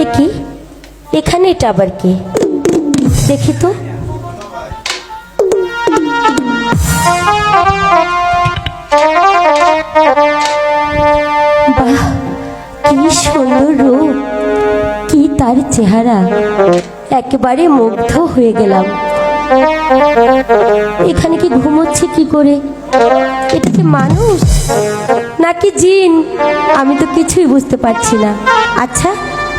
এ কি, এখানে এটা আবার কি? দেখি তো। বাহ, কি সুন্দর রূপ, কি তার চেহারা, একেবারে মুগ্ধ হয়ে গেলাম। এখানে কি ঘুমোচ্ছে কি করে? এটা কি মানুষ নাকি জিন? আমি তো কিছুই বুঝতে পারছি না। আচ্ছা,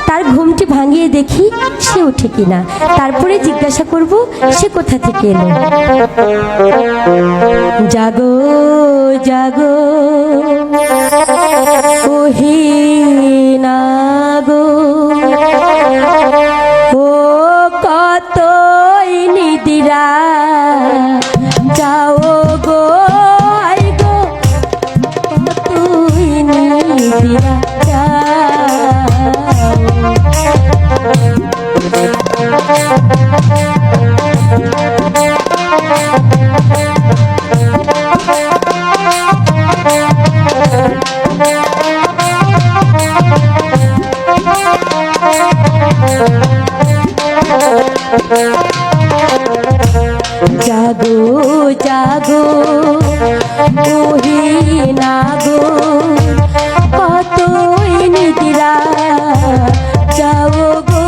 তার ঘুমটি ভাঙিয়ে দেখি সে ওঠে কিনা, তারপরে জিজ্ঞাসা করব সে কোথা থেকে এলো। জাগো জাগো ওহে নাগো, ও কতই নিদিরা যাও গো, আই গো কতই নিদিরা যাও। জাগো জাগো ওহে নাগো, কতই নিদিরা যাও গো,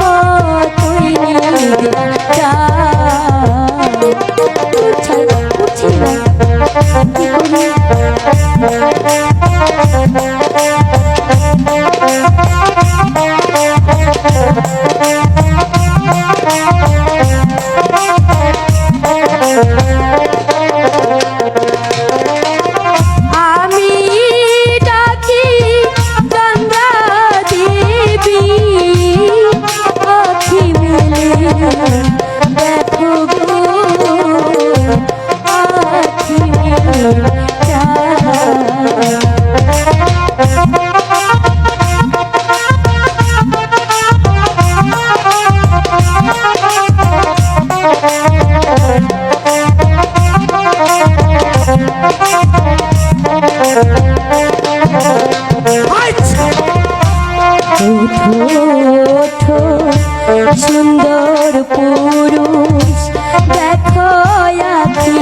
কতই নিদিরা যাও। উঠছে না, কি করি? ওঠো সুন্দর পুরুষ, দেখো আখি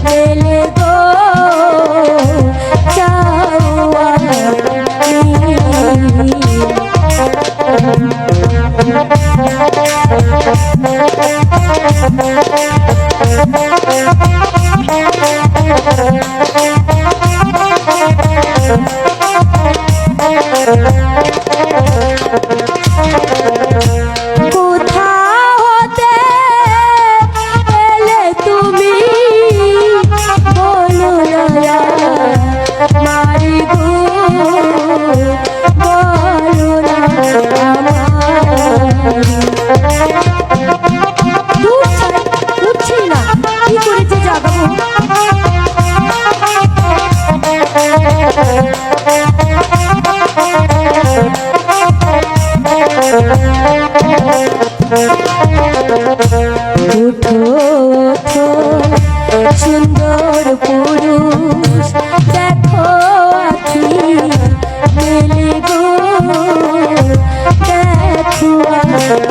মেলে গো, চাওয়া ওঠো ওঠো সুন্দর পুরুষ, দেখো আখি মেলে গো, দেখো আখি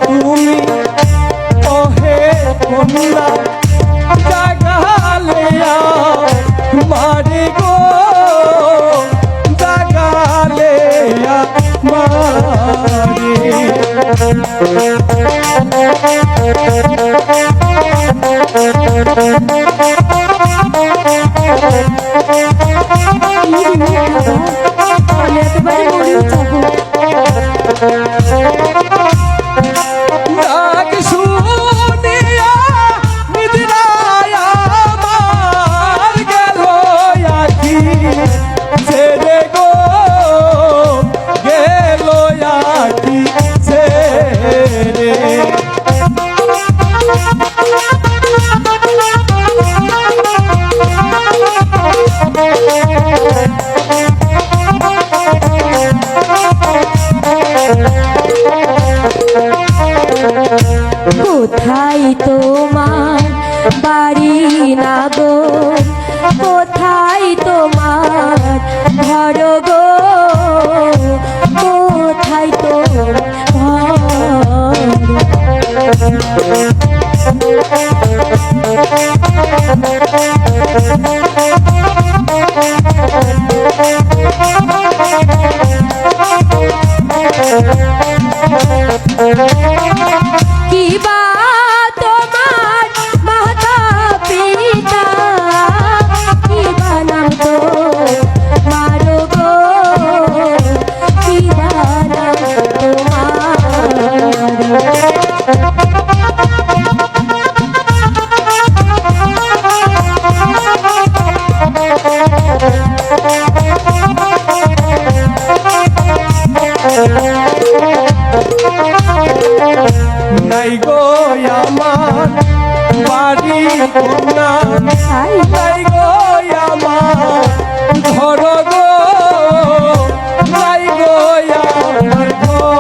তুমি ওহে কমলা জাগালে মারে গো, জাগালে মারে। আমি একেবারে মরে যাবো। বাড়ি কন্যা তাই নাই গো আমার ঘর গো নাই গো আমার ঘর